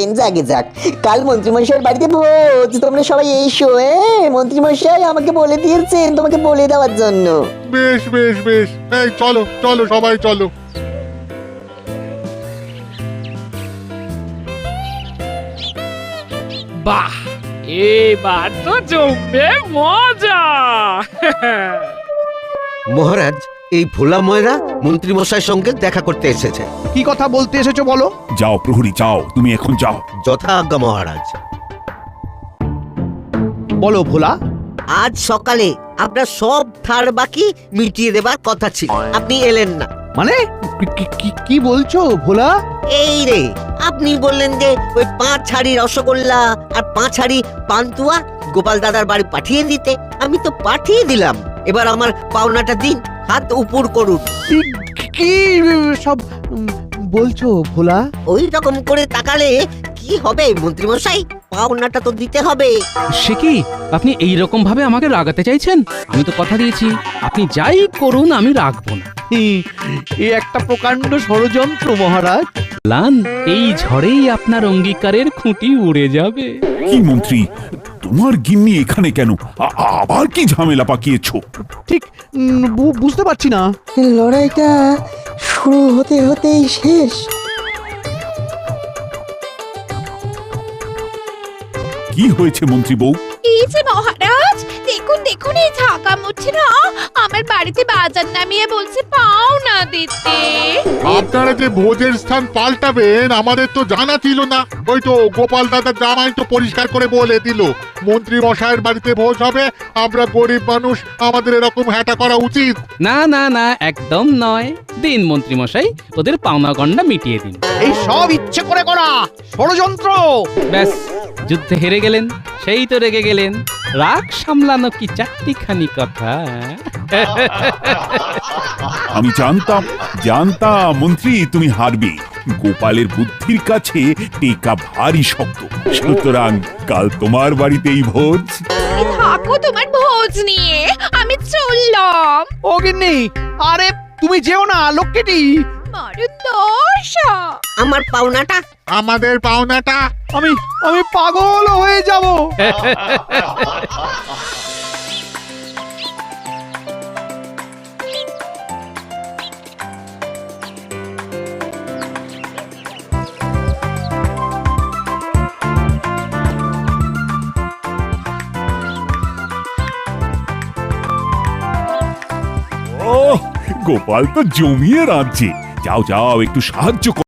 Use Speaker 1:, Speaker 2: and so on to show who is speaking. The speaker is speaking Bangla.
Speaker 1: দিন যাকে যাক। কাল মন্ত্রীমশাইয়ের বাড়িতে ভোজ, তোমরা সবাই এসো। মন্ত্রীমশাই আমাকে বলে দিয়েছেন তোমাকে বলে দেওয়ার জন্য।
Speaker 2: বেশ বেশ বেশ, এই চলো চলো সবাই চলো।
Speaker 3: বাহ, এবার তো জমবে মজা।
Speaker 4: মহারাজ, এই ভোলা ময়রা মন্ত্রী মশাইয়ের সঙ্গে দেখা করতে এসেছে।
Speaker 5: কি কথা বলতে এসেছো বলো?
Speaker 6: যাও প্রহরী, যাও, তুমি এখন যাও।
Speaker 4: যথা আজ্ঞা মহারাজ।
Speaker 5: বলো ভোলা।
Speaker 4: আজ সকালে আপনার সব ধার বাকি মিটিয়ে দেবার কথা ছিল, আপনি এলেন না।
Speaker 5: মানে কি বলছো ভোলা?
Speaker 4: এই রে, আপনি বললেন যে ওই 5 হাঁড়ি রসগোল্লা আর 5 হাঁড়ি পান্তুয়া গোপাল দাদার বাড়ি পাঠিয়ে দিতে। আমি তো পাঠিয়ে দিলাম, এবার আমার পাওনাটা দিন, হাত উপর করুন।
Speaker 5: কি সব বলছো ভোলা?
Speaker 4: ওই রকম করে তাকালে কি হবে মন্ত্রী মশাই? পাওনাটা তো দিতে হবে।
Speaker 3: সে কি, আপনি এই রকম ভাবে আমাকে রাগাতে চাইছেন? আমি তো কথা দিয়েছি আপনি যাই করুন আমি রাখবো না।
Speaker 5: এ একটা প্রকাণ্ড ষড়যন্ত্র মহারাজ।
Speaker 3: লান, এই ঝড়েই আপনার অঙ্গীকারের খুঁটি উড়ে যাবে।
Speaker 6: কি মন্ত্রী, তোমার গিন্নি এখানে কেন? আবার কি ঝামেলা পাকিয়েছো?
Speaker 5: ঠিক বুঝতে পারছি না।
Speaker 1: লড়াইটা শুরু হতে হতেই শেষ।
Speaker 6: কি হয়েছে মন্ত্রী বউ?
Speaker 7: এই যে মহারাজ, দেখুন দেখুন, এই ঝাঁকা মুচ্ছিরা আমার বাড়িতে বাজার নামিয়ে বলছে পাওনা দিতে।
Speaker 2: আপনারা যে ভোজের স্থান পাল্টাবেন আমাদের তো জানা ছিল না। ওই তো গোপাল দাদার জামাই তো পরিষ্কার করে বলে দিল মন্ত্রী মশাইয়ের বাড়িতে ভোজ হবে। আমরা গরিব মানুষ, আমাদের এরকম হ্যাটা করা উচিত?
Speaker 3: না না না, একদম নয়। দিন মন্ত্রী মশাই, ওদের পাওনা গন্ডা মিটিয়ে দিন।
Speaker 5: এই সব ইচ্ছে করে করা ষড়যন্ত্র।
Speaker 3: ব্যাস, যুদ্ধে হেরে গেলেন, সেই তো রেগে গেলেন। রাগ সামলানো কি চারটিখানি কথা।
Speaker 6: আমি জানতাম মন্ত্রী তুমি হারবে। গোপালের বুদ্ধির কাছে টেকা ভারী শক্ত। সুতরাং কাল তোমার বাড়িতেই ভোজ।
Speaker 7: তুমি থাকো তোমার ভোজ নিয়ে, আমি চললাম।
Speaker 5: ও গিন্নি, আরে তুমি যেও না লক্ষ্মীটি।
Speaker 7: মারুদশা,
Speaker 4: আমার পাওনাটা,
Speaker 2: আমাদের পাওনাটা।
Speaker 5: আমি পাগল হয়ে যাব।
Speaker 6: ও, গোপাল তো জমিয়ে রাঁধছে। যাও যাও, একটু সাহায্য করো।